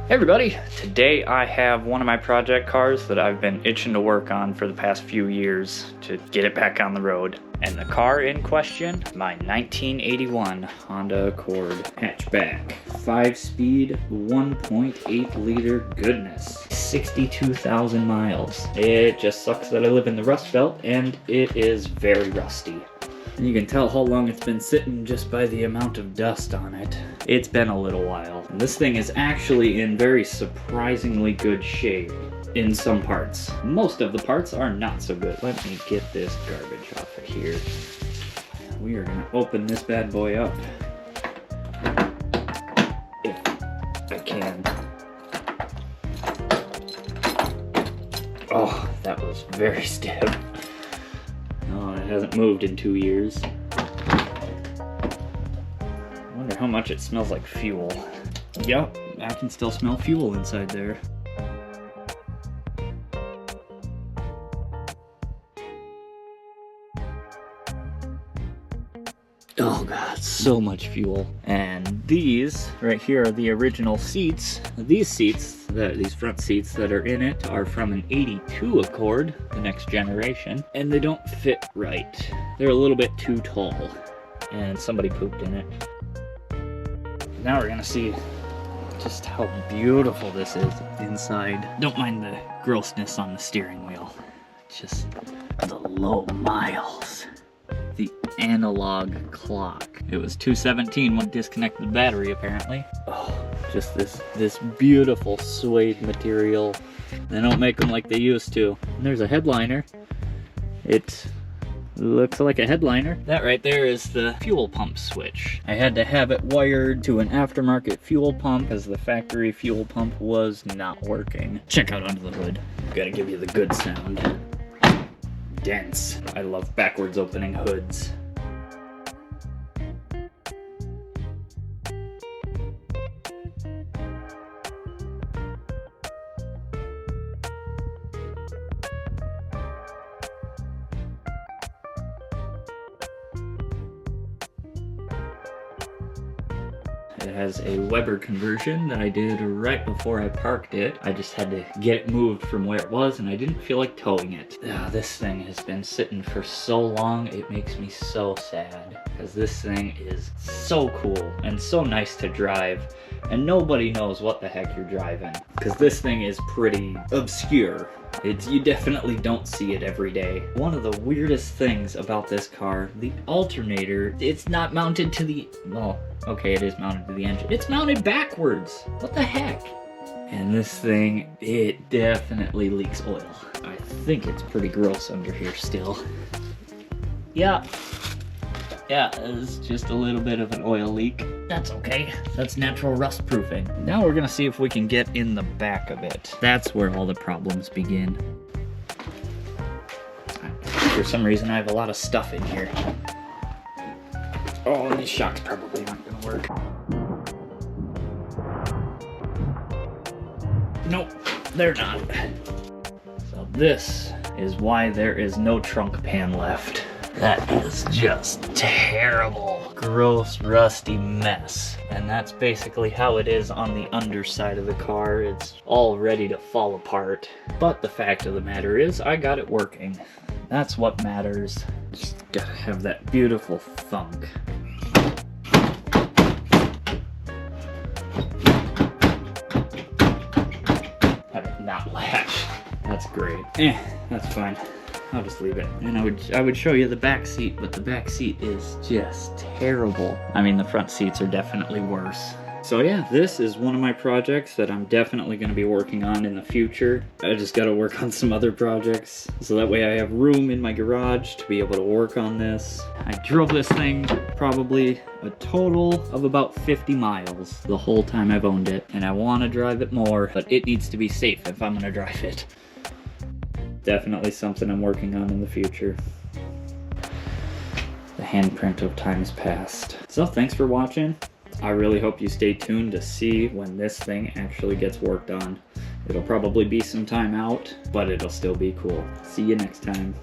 Hey everybody, today I have one of my project cars that I've been itching to work on for the past few years to get it back on the road. And the car in question, my 1981 Honda Accord Hatchback. 5-speed, 1.8 liter goodness. 62,000 miles. It just sucks that I live in the Rust Belt and it is very rusty. And you can tell how long it's been sitting just by the amount of dust on it. It's been a little while. And this thing is actually in very surprisingly good shape in some parts. Most of the parts are not so good. Let me get this garbage off of here. We are gonna open this bad boy up. If I can. Oh, that was very stiff. Oh, it hasn't moved in 2 years. I wonder how much it smells like fuel. Yep, I can still smell fuel inside there. Oh god, so much fuel. And these right here are the original seats. These front seats that are in it are from an 82 Accord, the next generation, and they don't fit right. They're a little bit too tall, and somebody pooped in it. Now we're gonna see just how beautiful this is inside. Don't mind the grossness on the steering wheel. Just the low miles. The analog clock. It was 217 when it disconnected the battery, apparently. Oh, just this beautiful suede material. They don't make them like they used to. And there's a headliner. It looks like a headliner. That right there is the fuel pump switch. I had to have it wired to an aftermarket fuel pump as the factory fuel pump was not working. Check out under the hood. Gotta give you the good sound. Dense. I love backwards opening hoods. It has a Weber conversion that I did right before I parked it. I just had to get it moved from where it was and I didn't feel like towing it. This thing has been sitting for so long, it makes me so sad. Because this thing is so cool and so nice to drive. And nobody knows what the heck you're driving. Because this thing is pretty obscure. You definitely don't see it every day. One of the weirdest things about this car, the alternator, it's not mounted to the, well, okay, it is mounted to the engine. It's mounted backwards. What the heck? And this thing, it definitely leaks oil. I think it's pretty gross under here still. Yeah, it's just a little bit of an oil leak. That's okay. That's natural rust proofing. Now we're gonna see if we can get in the back of it. That's where all the problems begin. For some reason I have a lot of stuff in here. Oh, and these shocks probably aren't gonna work. Nope, they're not. So this is why there is no trunk pan left. That is just terrible. Gross, rusty mess. And that's basically how it is on the underside of the car. It's all ready to fall apart. But the fact of the matter is, I got it working. That's what matters. Just gotta have that beautiful thunk. How did it not latch? That's great. That's fine. I'll just leave it. And I would show you the back seat, but the back seat is just terrible. I mean, the front seats are definitely worse. So yeah, this is one of my projects that I'm definitely going to be working on in the future. I just got to work on some other projects, so that way I have room in my garage to be able to work on this. I drove this thing probably a total of about 50 miles the whole time I've owned it, and I want to drive it more, but it needs to be safe if I'm going to drive it. Definitely something I'm working on in the future. The handprint of times past. So thanks for watching. I really hope you stay tuned to see when this thing actually gets worked on. It'll probably be some time out, but it'll still be cool. See you next time.